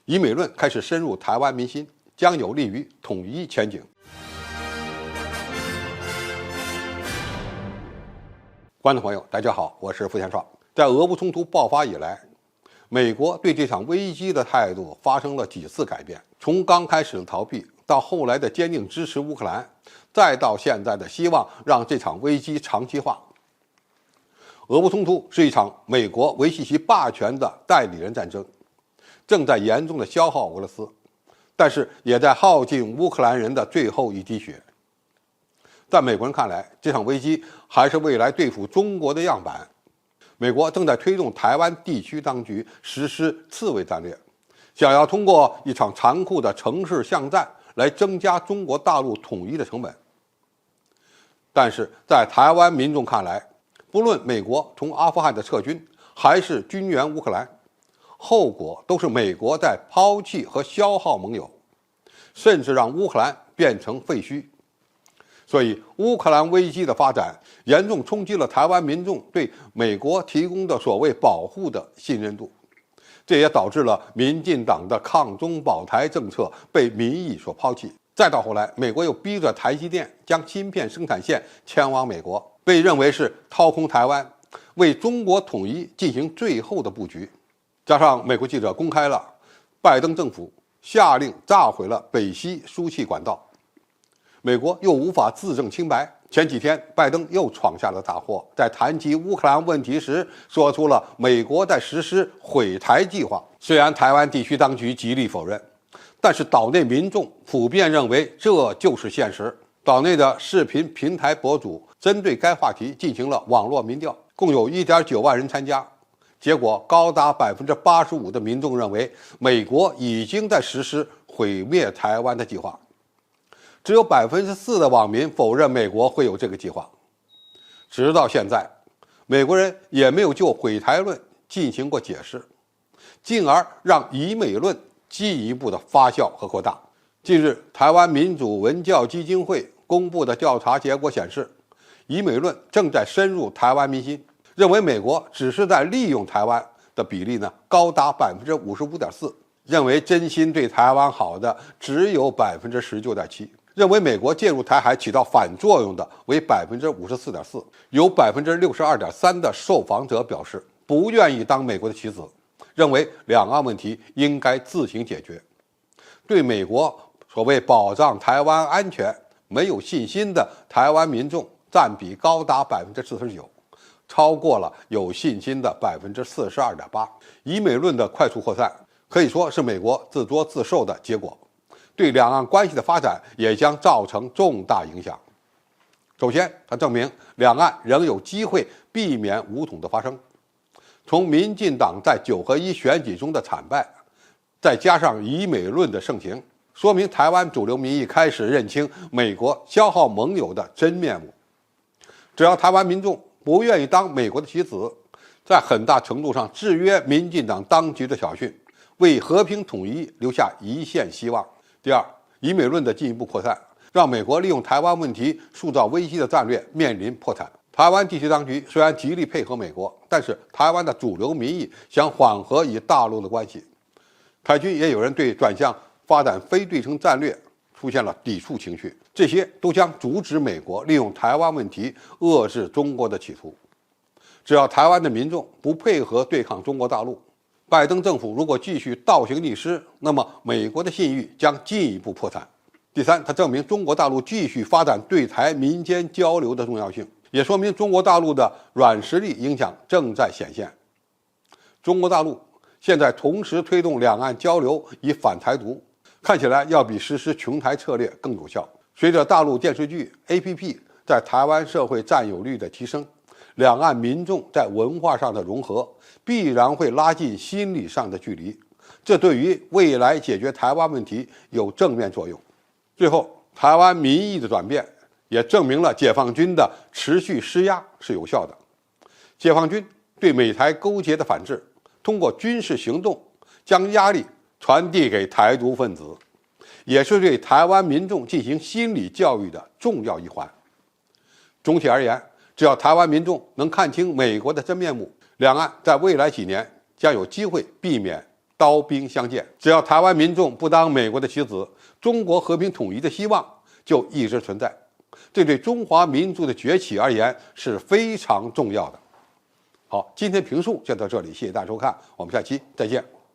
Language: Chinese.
以美论开始深入台湾民心，将有利于统一前景。观众朋友，大家好，我是付天少。在俄乌冲突爆发以来，美国对这场危机的态度发生了几次改变，从刚开始的逃避，到后来的坚定支持乌克兰，再到现在的希望让这场危机长期化。俄乌冲突是一场美国维系其霸权的代理人战争，正在严重的消耗俄罗斯，但是也在耗尽乌克兰人的最后一滴血。在美国人看来，这场危机还是未来对付中国的样板。美国正在推动台湾地区当局实施刺猬战略，想要通过一场残酷的城市巷战来增加中国大陆统一的成本。但是在台湾民众看来，不论美国从阿富汗的撤军，还是军援乌克兰，后果都是美国在抛弃和消耗盟友，甚至让乌克兰变成废墟。所以乌克兰危机的发展严重冲击了台湾民众对美国提供的所谓保护的信任度，这也导致了民进党的抗中保台政策被民意所抛弃。再到后来，美国又逼着台积电将芯片生产线迁往美国，被认为是掏空台湾，为中国统一进行最后的布局。加上美国记者公开了拜登政府下令炸毁了北溪输气管道，美国又无法自证清白。前几天，拜登又闯下了大祸，在谈及乌克兰问题时，说出了美国在实施毁台计划。虽然台湾地区当局极力否认，但是岛内民众普遍认为这就是现实。岛内的视频平台博主针对该话题进行了网络民调，共有 1.9 万人参加，结果高达 85% 的民众认为美国已经在实施毁灭台湾的计划。只有 4% 的网民否认美国会有这个计划。直到现在，美国人也没有就毁台论进行过解释，进而让以美论进一步的发酵和扩大。近日，台湾民主文教基金会公布的调查结果显示，以美论正在深入台湾民心，认为美国只是在利用台湾的比例高达 55.4%， 认为真心对台湾好的只有 19.7%。认为美国介入台海起到反作用的为 54.4%， 有 62.3% 的受访者表示不愿意当美国的棋子，认为两岸问题应该自行解决。对美国所谓保障台湾安全没有信心的台湾民众占比高达 49%， 超过了有信心的 42.8%。以美论的快速扩散可以说是美国自作自受的结果，对两岸关系的发展也将造成重大影响。首先，它证明两岸仍有机会避免武统的发生。从民进党在9合1选举中的惨败，再加上以美论的盛行，说明台湾主流民意开始认清美国消耗盟友的真面目。只要台湾民众不愿意当美国的棋子，在很大程度上制约民进党当局的小讯，为和平统一留下一线希望。第二，以美论的进一步扩散，让美国利用台湾问题塑造危机的战略面临破产。台湾地区当局虽然极力配合美国，但是台湾的主流民意想缓和与大陆的关系，台军也有人对转向发展非对称战略出现了抵触情绪，这些都将阻止美国利用台湾问题遏制中国的企图。只要台湾的民众不配合对抗中国大陆，拜登政府如果继续倒行逆施，那么美国的信誉将进一步破产。第三，它证明中国大陆继续发展对台民间交流的重要性，也说明中国大陆的软实力影响正在显现。中国大陆现在同时推动两岸交流以反台独，看起来要比实施穷台策略更有效。随着大陆电视剧 APP 在台湾社会占有率的提升，两岸民众在文化上的融合必然会拉近心理上的距离，这对于未来解决台湾问题有正面作用。最后，台湾民意的转变也证明了解放军的持续施压是有效的。解放军对美台勾结的反制，通过军事行动将压力传递给台独分子，也是对台湾民众进行心理教育的重要一环。总体而言，只要台湾民众能看清美国的真面目，两岸在未来几年将有机会避免刀兵相见。只要台湾民众不当美国的棋子，中国和平统一的希望就一直存在。这对中华民族的崛起而言是非常重要的。好，今天评述就到这里，谢谢大家收看，我们下期再见。